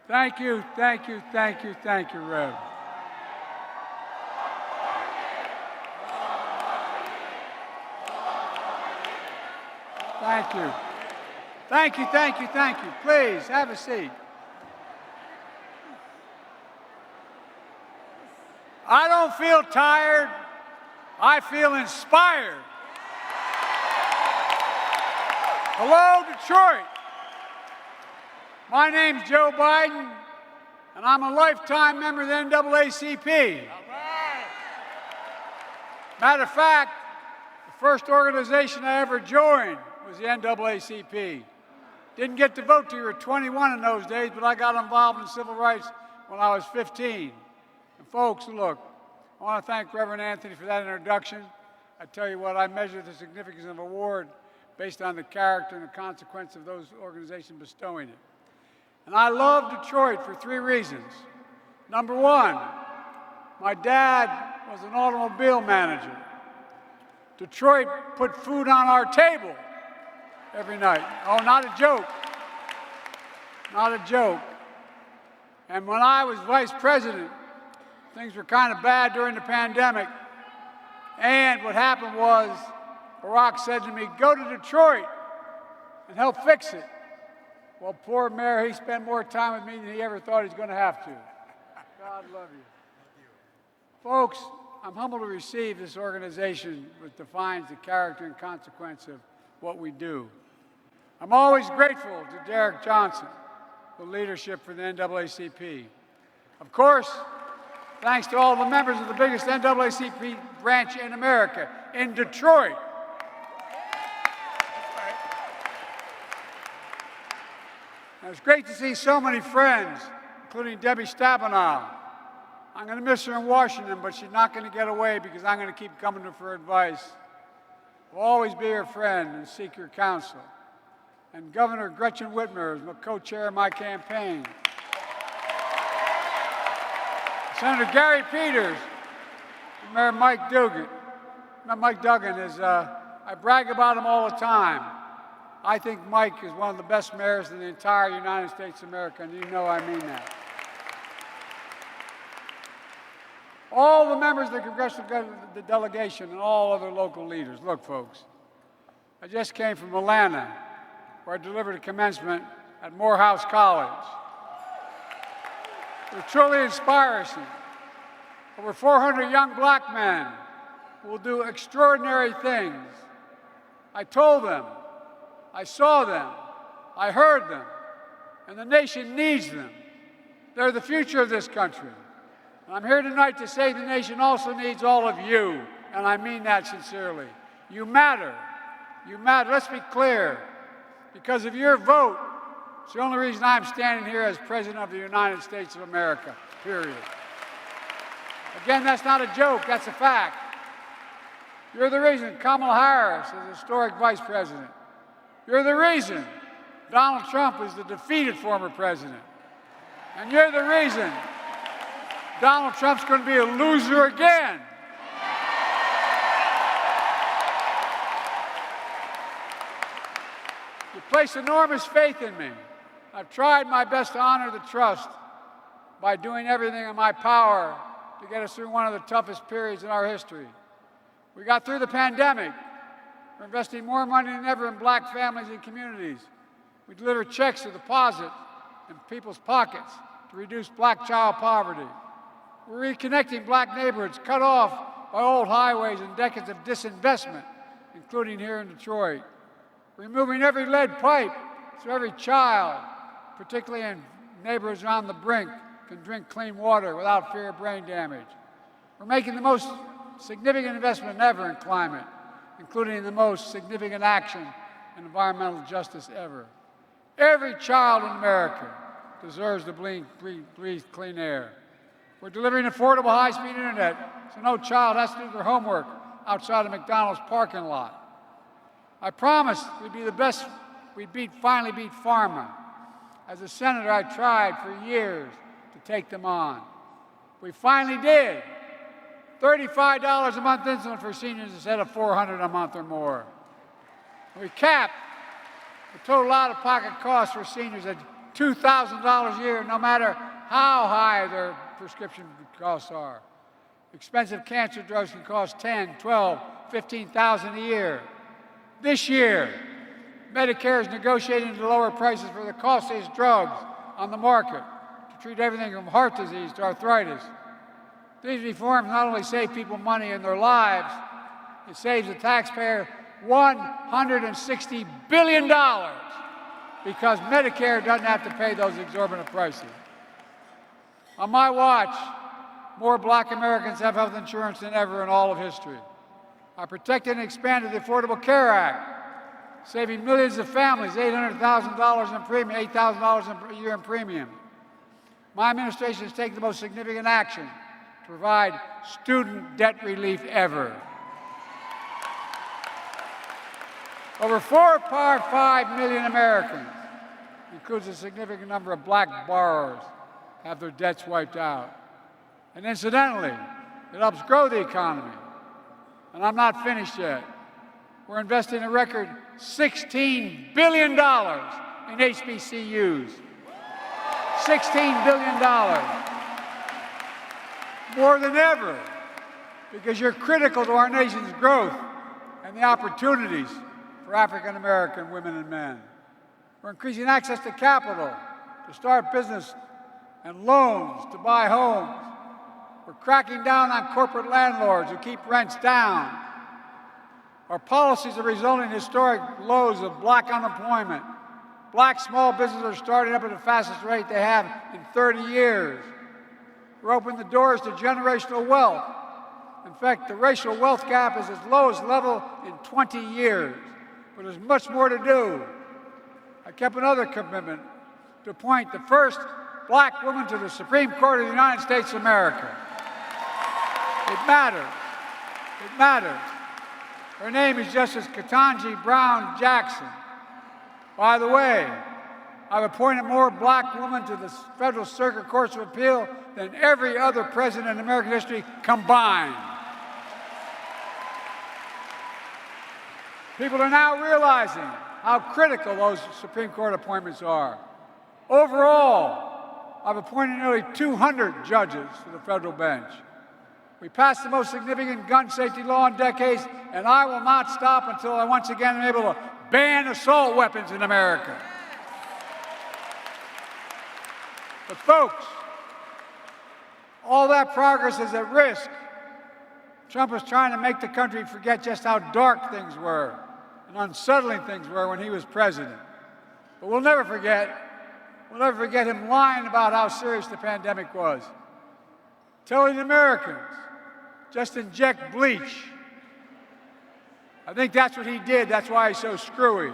Thank you, thank you, thank you, thank you, Rev. Thank you. Thank you, thank you, thank you. Please, have a seat. I don't feel tired. I feel inspired. Hello, Detroit. My name's Joe Biden, and I'm a lifetime member of the NAACP. Matter of fact, the first organization I ever joined was the NAACP. Didn't get to vote till you were 21 in those days, but I got involved in civil rights when I was 15. And folks, look, I want to thank Reverend Anthony for that introduction. I tell you what, I measure the significance of an award based on the character and the consequence of those organizations bestowing it. And I love Detroit for 3 reasons. Number 1, my dad was an automobile manager. Detroit put food on our table every night. Oh, not a joke. Not a joke. And when I was vice president, things were kind of bad during the pandemic. And what happened was, Barack said to me, go to Detroit and help fix it. Well, poor mayor, he spent more time with me than he ever thought he was going to have to. God love you. Folks, I'm humbled to receive this organization which defines the character and consequence of what we do. I'm always grateful to Derek Johnson for leadership for the NAACP. Of course, thanks to all the members of the biggest NAACP branch in America, in Detroit. And it's great to see so many friends, including Debbie Stabenow. I'm going to miss her in Washington, but she's not going to get away because I'm going to keep coming to her for advice. I'll always be her friend and seek her counsel. And Governor Gretchen Whitmer is my co-chair of my campaign. Senator Gary Peters and Mayor Mike Duggan. Mike Duggan is, I brag about him all the time. I think Mike is one of the best mayors in the entire United States of America, and you know I mean that. All the members of the congressional delegation and all other local leaders. Look, folks, I just came from Atlanta, where I delivered a commencement at Morehouse College. It truly inspires me. Over 400 young black men will do extraordinary things. I told them, I saw them, I heard them, and the nation needs them. They're the future of this country. And I'm here tonight to say the nation also needs all of you, and I mean that sincerely. You matter. You matter. Let's be clear. Because of your vote, it's the only reason I'm standing here as President of the United States of America, period. Again, that's not a joke, that's a fact. You're the reason Kamala Harris is historic vice president. You're the reason Donald Trump is the defeated former president. And you're the reason Donald Trump's going to be a loser again. You place enormous faith in me. I've tried my best to honor the trust by doing everything in my power to get us through one of the toughest periods in our history. We got through the pandemic. We're investing more money than ever in black families and communities. We deliver checks to deposit in people's pockets to reduce black child poverty. We're reconnecting black neighborhoods cut off by old highways and decades of disinvestment, including here in Detroit. Removing every lead pipe so every child, particularly in neighborhoods around the brink, can drink clean water without fear of brain damage. We're making the most significant investment ever in climate, including the most significant action in environmental justice ever. Every child in America deserves to breathe clean air. We're delivering affordable high-speed internet so no child has to do their homework outside a McDonald's parking lot. I promised we'd be the best, finally beat pharma. As a senator, I tried for years to take them on. We finally did. $35 a month insulin for seniors instead of $400 a month or more. We capped the total out-of-pocket cost for seniors at $2,000 a year, no matter how high their prescription costs are. Expensive cancer drugs can cost $10,000, $12,000, $15,000 a year. This year, Medicare is negotiating to lower prices for the costliest drugs on the market to treat everything from heart disease to arthritis. These reforms not only save people money in their lives, it saves the taxpayer $160 billion because Medicare doesn't have to pay those exorbitant prices. On my watch, more Black Americans have health insurance than ever in all of history. I protected and expanded the Affordable Care Act, saving millions of families $800,000 in premium, $8,000 a year in premium. My administration has taken the most significant action to provide student debt relief ever. Over 4.5 million Americans, includes a significant number of Black borrowers, have their debts wiped out. And incidentally, it helps grow the economy. And I'm not finished yet. We're investing a record $16 billion in HBCUs. $16 billion. More than ever, because you're critical to our nation's growth and the opportunities for African American women and men. We're increasing access to capital, to start business, and loans to buy homes. We're cracking down on corporate landlords who keep rents down. Our policies are resulting in historic lows of Black unemployment. Black small businesses are starting up at the fastest rate they have in 30 years. We're opening the doors to generational wealth. In fact, the racial wealth gap is its lowest level in 20 years. But there's much more to do. I kept another commitment to appoint the first Black woman to the Supreme Court of the United States of America. It matters. It matters. Her name is Justice Ketanji Brown Jackson. By the way, I've appointed more Black women to the Federal Circuit Courts of Appeal than every other president in American history combined. People are now realizing how critical those Supreme Court appointments are. Overall, I've appointed nearly 200 judges to the federal bench. We passed the most significant gun safety law in decades, and I will not stop until I once again am able to ban assault weapons in America. But folks, all that progress is at risk. Trump is trying to make the country forget just how dark things were and unsettling things were when he was president. But we'll never forget him lying about how serious the pandemic was. Telling Americans, just inject bleach. I think that's what he did. That's why he's so screwy.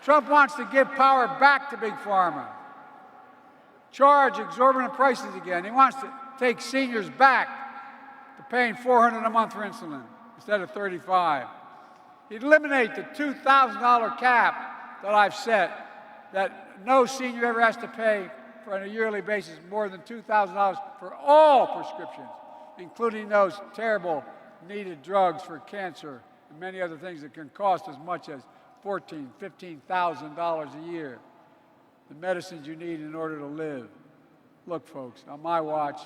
Trump wants to give power back to Big Pharma, charge exorbitant prices again. He wants to take seniors back to paying $400 a month for insulin instead of $35. He'd eliminate the $2,000 cap that I've set, that no senior ever has to pay for on a yearly basis more than $2,000 for all prescriptions, including those terrible needed drugs for cancer and many other things that can cost as much as $14,000, $15,000 a year. The medicines you need in order to live. Look, folks, on my watch,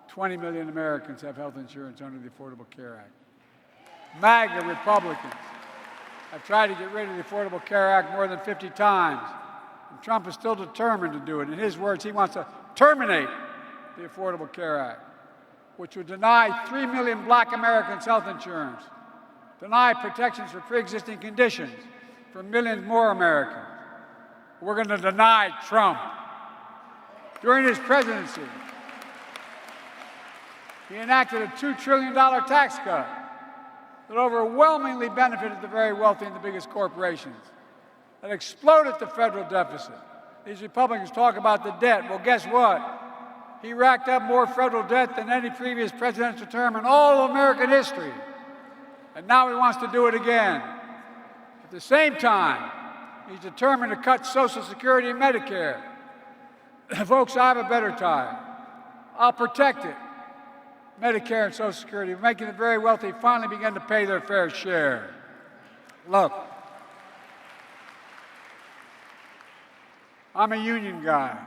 20 million Americans have health insurance under the Affordable Care Act. MAGA Republicans have tried to get rid of the Affordable Care Act more than 50 times. And Trump is still determined to do it. In his words, he wants to terminate the Affordable Care Act, which would deny 3 million Black Americans health insurance, deny protections for pre-existing conditions for millions more Americans. We're going to deny Trump. During his presidency, he enacted a $2 trillion tax cut that overwhelmingly benefited the very wealthy and the biggest corporations, that exploded the federal deficit. These Republicans talk about the debt. Well, guess what? He racked up more federal debt than any previous presidential term in all of American history. And now he wants to do it again. At the same time, he's determined to cut Social Security and Medicare. Folks, I have a better time. I'll protect it. Medicare and Social Security, making the very wealthy finally begin to pay their fair share. Look, I'm a union guy.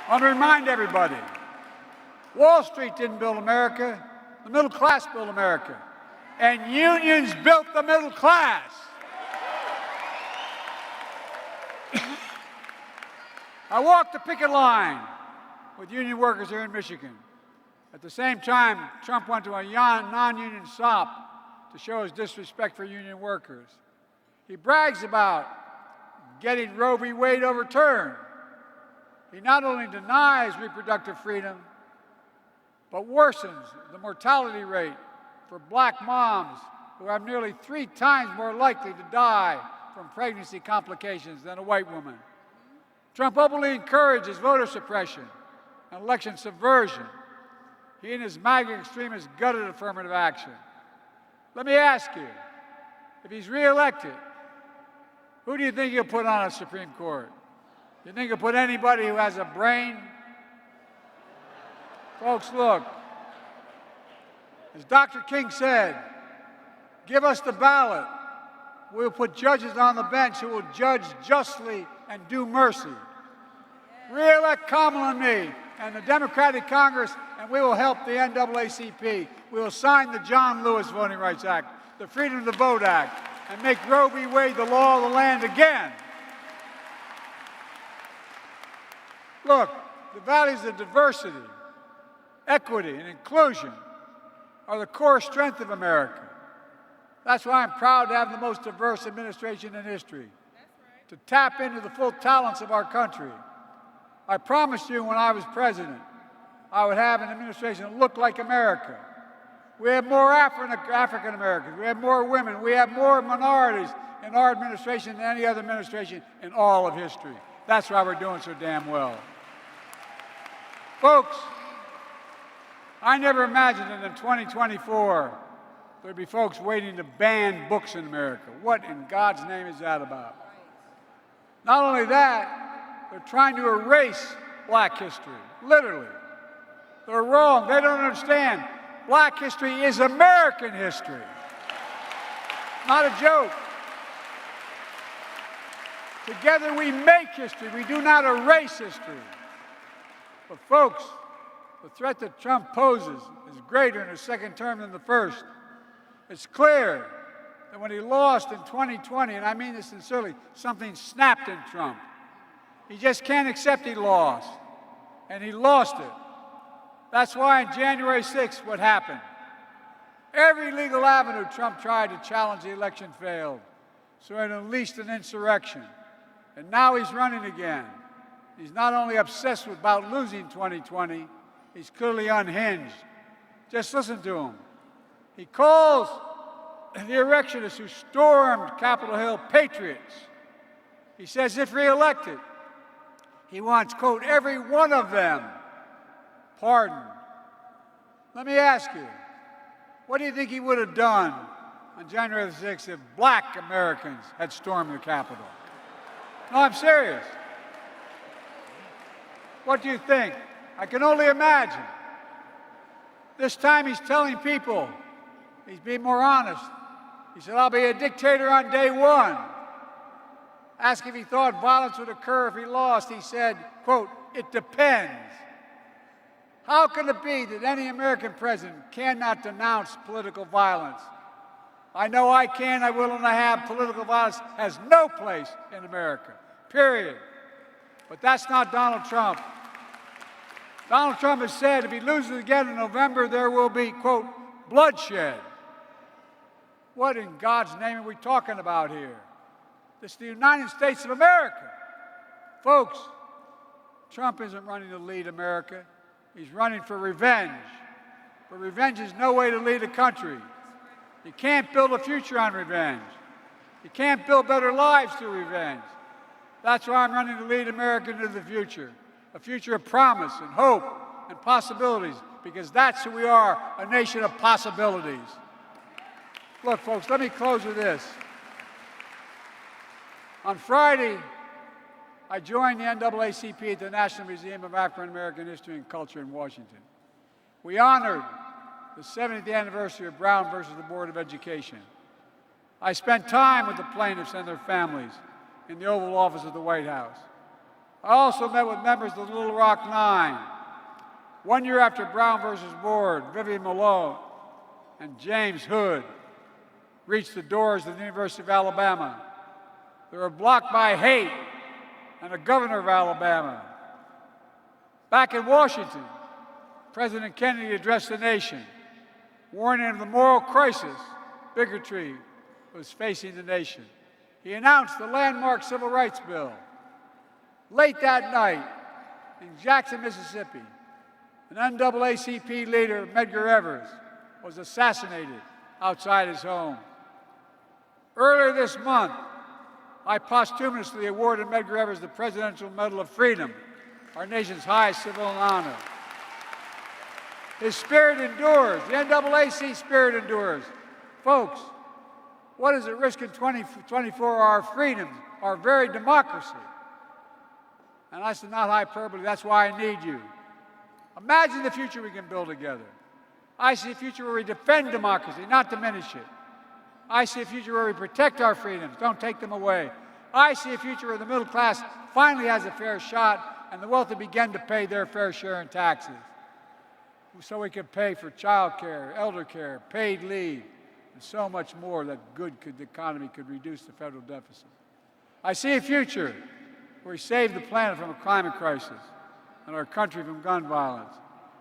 I want to remind everybody, Wall Street didn't build America, the middle class built America. And unions built the middle class. I walked the picket line with union workers here in Michigan. At the same time, Trump went to a non-union shop to show his disrespect for union workers. He brags about getting Roe v. Wade overturned. He not only denies reproductive freedom, but worsens the mortality rate for black moms who are nearly 3 times more likely to die from pregnancy complications than a white woman. Trump openly encourages voter suppression and election subversion. He and his MAGA extremists gutted affirmative action. Let me ask you, if he's reelected, who do you think he'll put on a Supreme Court? You think he'll put anybody who has a brain? Folks, look, as Dr. King said, give us the ballot. We'll put judges on the bench who will judge justly and do mercy. Re-elect Kamala and me and the Democratic Congress, and we will help the NAACP. We will sign the John Lewis Voting Rights Act, the Freedom to Vote Act, and make Roe v. Wade the law of the land again. Look, the values of diversity, equity, and inclusion are the core strength of America. That's why I'm proud to have the most diverse administration in history, to tap into the full talents of our country. I promised you when I was president, I would have an administration that looked like America. We have more African Americans, we have more women, we have more minorities in our administration than any other administration in all of history. That's why we're doing so damn well. Folks, I never imagined that in 2024 there'd be folks waiting to ban books in America. What in God's name is that about? Not only that, they're trying to erase black history, literally. They're wrong. They don't understand. Black history is American history, not a joke. Together we make history. We do not erase history. But folks, the threat that Trump poses is greater in his second term than the first. It's clear that when he lost in 2020, and I mean this sincerely, something snapped in Trump. He just can't accept he lost, and he lost it. That's why on January 6th, what happened? Every legal avenue Trump tried to challenge the election failed, so it unleashed an insurrection. And now he's running again. He's not only obsessed about losing 2020, he's clearly unhinged. Just listen to him. He calls the insurrectionists who stormed Capitol Hill patriots. He says if reelected, he wants, quote, every one of them pardoned. Let me ask you, what do you think he would have done on January the 6th if black Americans had stormed the Capitol? No, I'm serious. What do you think? I can only imagine. This time he's telling people, he's being more honest. He said, I'll be a dictator on day one. Asked if he thought violence would occur if he lost, he said, quote, it depends. How can it be that any American president cannot denounce political violence? I know I can, I will, and I have. Political violence has no place in America, period. But that's not Donald Trump. Donald Trump has said if he loses again in November, there will be, quote, bloodshed. What in God's name are we talking about here? This is the United States of America. Folks, Trump isn't running to lead America. He's running for revenge. But revenge is no way to lead a country. You can't build a future on revenge. You can't build better lives through revenge. That's why I'm running to lead America into the future, a future of promise and hope and possibilities, because that's who we are, a nation of possibilities. Look, folks, let me close with this. On Friday, I joined the NAACP at the National Museum of African American History and Culture in Washington. We honored the 70th anniversary of Brown versus the Board of Education. I spent time with the plaintiffs and their families in the Oval Office of the White House. I also met with members of the Little Rock Nine. 1 year after Brown versus Board, Vivian Malone and James Hood reached the doors of the University of Alabama. They were blocked by hate and the governor of Alabama. Back in Washington, President Kennedy addressed the nation, warning of the moral crisis bigotry was facing the nation. He announced the landmark Civil Rights Bill. Late that night, in Jackson, Mississippi, an NAACP leader, Medgar Evers, was assassinated outside his home. Earlier this month, I posthumously awarded Medgar Evers the Presidential Medal of Freedom, our nation's highest civil honor. His spirit endures. The NAACP spirit endures. Folks, what is at risk in 24 our freedoms, our very democracy? And that's not hyperbole. That's why I need you. Imagine the future we can build together. I see a future where we defend democracy, not diminish it. I see a future where we protect our freedoms, don't take them away. I see a future where the middle class finally has a fair shot and the wealthy begin to pay their fair share in taxes. So we can pay for child care, elder care, paid leave, and so much more that the economy could reduce the federal deficit. I see a future where we save the planet from a climate crisis and our country from gun violence.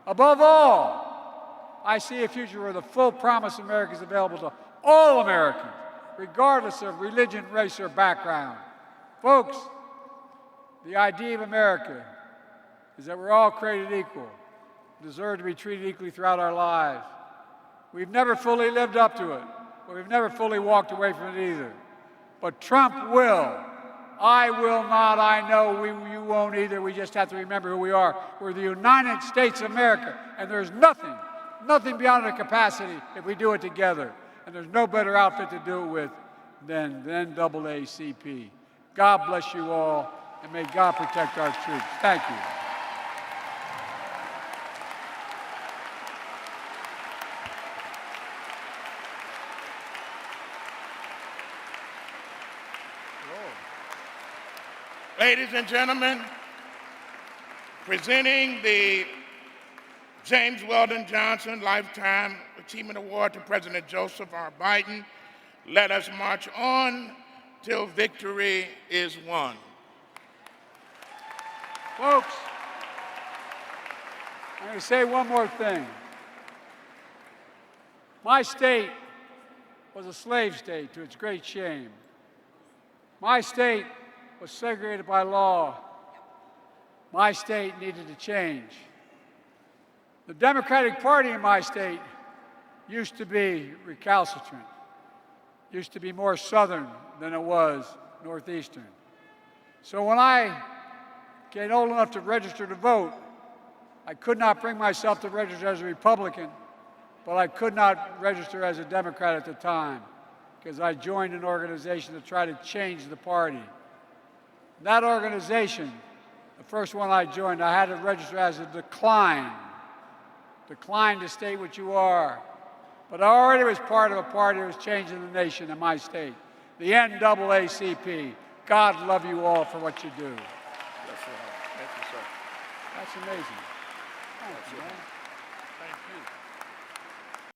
Above all, I see a future where the full promise of America is available to all Americans, regardless of religion, race, or background. Folks, the idea of America is that we're all created equal, deserve to be treated equally throughout our lives. We've never fully lived up to it, but we've never fully walked away from it either. But Trump will. I will not. I know you won't either. We just have to remember who we are. We're the United States of America, and there's nothing beyond our capacity if we do it together. And there's no better outfit to do it with than the NAACP. God bless you all, and may God protect our troops. Thank you. Ladies and gentlemen, presenting the James Weldon Johnson Lifetime Achievement Award to President Joseph R. Biden. Let us march on till victory is won. Folks, I'm going to say one more thing. My state was a slave state, to its great shame. My state was segregated by law. My state needed to change. The Democratic Party in my state used to be recalcitrant, used to be more Southern than it was Northeastern. So when I get old enough to register to vote, I could not bring myself to register as a Republican, but I could not register as a Democrat at the time because I joined an organization to try to change the party. That organization, the first one I joined, I had to register as a decline to state what you are. But I already was part of a party that was changing the nation in my state, the NAACP. God love you all for what you do. Yes, sir. Thank you, sir. That's amazing. Thank you, man. Thank you.